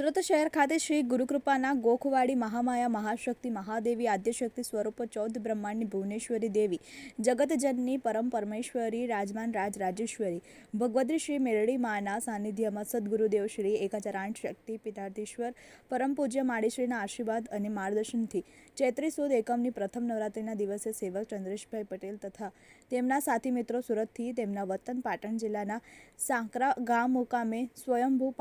સુરત શહેર ખાતે શ્રી ગુરુકૃપાના ગોખવાડી મહામાયા મહાશક્તિ મહાદેવી આદ્યશક્તિ સ્વરૂપ 14 બ્રહ્માંડની ભુવનેશ્વરી દેવી જગતજનની પરમ પરમેશ્વરી રાજમાન રાજરાજેશ્વરી ભગવદ્રી શ્રી મેરડી માના સાનિધ્યમાં સદગુરુદેવ શ્રી 1008 શક્તિ પીઠાધીશ્વર પરમ પૂજ્ય માળીશ્રીના આશીર્વાદ અને માર્ગદર્શનથી ચૈત્રી સુદ એકમની પ્રથમ નવરાત્રિના દિવસે સેવક ચંદ્રેશભાઈ પટેલ તથા તેમના સાથી મિત્રો સુરતથી તેમના વતન પાટણ જિલ્લાના સાંકરા ગામ મુકામે સ્વયંભૂ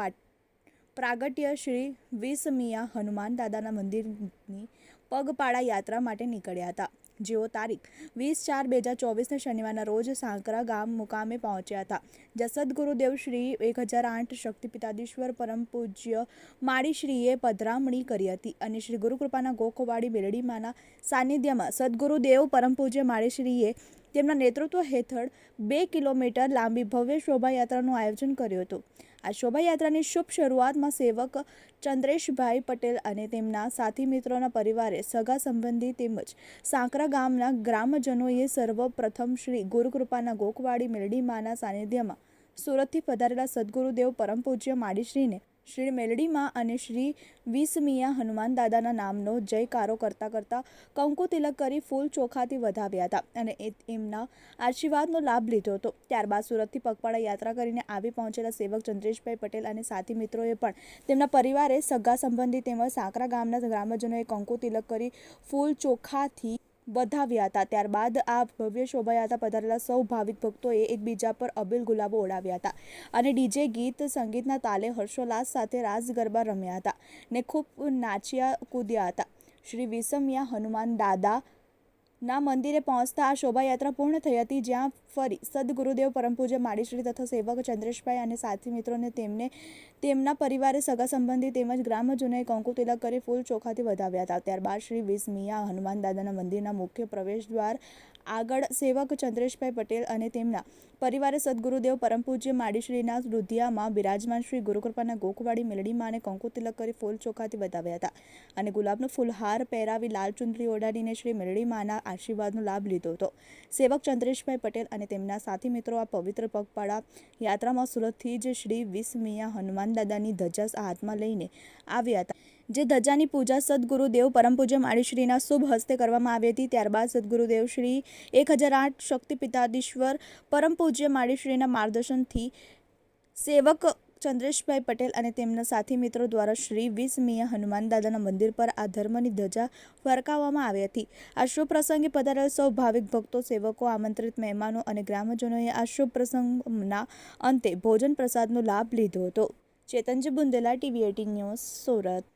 પ્રાગટ્ય શ્રી વિસમિયા હનુમાન દાદાના મંદિરની પગપાળા યાત્રા માટે નીકળ્યા હતા, જેઓ તારીખ 20/4/2024 શનિવારના રોજ સાંકરા ગામ મુકામે પહોંચ્યા હતા. જ્યાં સદગુરુદેવ શ્રી 1008 શક્તિપીઠાધીશ્વર પરમ પૂજ્ય માળીશ્રીએ પધરામણી કરી હતી અને શ્રી ગુરુકૃપાના ગોખવાડી મેરડી માના સાનિધ્યમાં સદગુરુદેવ પરમ પૂજ્ય માળીશ્રીએ તેમના નેતૃત્વ હેઠળ 2 કિલોમીટર લાંબી ભવ્ય શોભાયાત્રાનું આયોજન કર્યું હતું. આ શોભાયાત્રાની શુભ શરૂઆતમાં સેવક ચંદ્રેશભાઈ પટેલ અને તેમના સાથી મિત્રોના પરિવારે, સગા સંબંધી તેમજ સાંકરા ગામના ગ્રામજનોએ સર્વપ્રથમ શ્રી ગુરુકૃપાના ગોખવાડી મેરડી માના સાનિધ્યમાં સુરતથી પધારેલા સદગુરુદેવ પરમ પૂજ્ય માળીશ્રીને શ્રી મેલડીમાં અને શ્રી વિસમિયા હનુમાન દાદાના નામનો જયકારો કરતા કરતા કંકુ તિલક કરી ફૂલ ચોખાથી વધાવ્યા હતા અને એમના આશીર્વાદનો લાભ લીધો હતો. ત્યારબાદ સુરતથી પગપાળા યાત્રા કરીને આવી પહોંચેલા સેવક ચંદ્રેશભાઈ પટેલ અને સાથી મિત્રોએ પણ તેમના પરિવારે, સગા સંબંધી તેમજ સાંકરા ગામના ગ્રામજનોએ કંકુ તિલક કરી ફૂલ ચોખાથી વધાવ્યા હતા. ત્યારબાદ આ ભવ્ય શોભાયાત્રા પધારેલા સૌ ભાવિક ભક્તોએ એકબીજા પર અબીલ ગુલાબો ઉડાવ્યા હતા અને ડીજે ગીત સંગીતના તાલે હર્ષોલ્લાસ સાથે રાસ ગરબા રમ્યા હતા ને ખૂબ નાચ્યા કૂદ્યા હતા. શ્રી વિસમિયા હનુમાન દાદાના મંદિરે પહોંચતા આ શોભાયાત્રા પૂર્ણ થઈ હતી, જ્યાં ફરી સદગુરુદેવ પરમ પૂજ્ય માળીશ્રી તથા સેવક ચંદ્રેશભાઈ અને સાથી મિત્રોને તેમના પરિવારે, સગા સંબંધી તેમજ ગ્રામજનોએ કંકુ તિલક કરી ફૂલ ચોખાથી વધાવ્યા હતા. ત્યારબાદ શ્રી વિસમિયા હનુમાન દાદાના મંદિરના મુખ્ય પ્રવેશ દ્વાર આગળ સેવક ચંદ્રેશભાઈ પટેલ અને તેમના પરિવારે સદગુરુદેવ પરમ પૂજ્ય માળીશ્રીના લુધિયામાં બિરાજમાન શ્રી ગુરુકૃપાના ગોખવાડી મેલડી માને કંકુ તિલક કરી ફૂલ ચોખાથી વધાવ્યા હતા અને ગુલાબનો ફૂલહાર પહેરાવી લાલ ચુંદડી ઓઢાડીને શ્રી મેલડી માના આશીર્વાદનો લાભ લીધો હતો. સેવક ચંદ્રેશભાઈ પટેલ અને તેમના સાથી મિત્રો આ પવિત્ર પગપાળા યાત્રામાં સુરતથી જ શ્રી વિસમિયા હનુમાન દાદાની ધજા હાથમાં લઈને આવ્યા હતા, જે ધજાની પૂજા સદગુરુદેવ પરમ પૂજ્ય માળીશ્રીના શુભ હસ્તે કરવામાં આવી હતી. ત્યારબાદ સદગુરુદેવ શ્રી 1008 શક્તિપીઠાધીશ્વર પરમ પૂજ્ય માળીશ્રીના માર્ગદર્શનથી સેવક ચંદ્રેશભાઈ પટેલ અને તેમના સાથી મિત્રો દ્વારા શ્રી વિસમિયા હનુમાન દાદાના મંદિર પર આ ધર્મની ધજા ફરકાવવામાં આવી હતી. આ શુભ પ્રસંગે પધારેલ સૌ ભાવિક ભક્તો, સેવકો, આમંત્રિત મહેમાનો અને ગ્રામજનોએ આ શુભ પ્રસંગના અંતે ભોજન પ્રસાદનો લાભ લીધો હતો. ચેતનજી બુંદેલા, TV18 ન્યૂઝ, સુરત.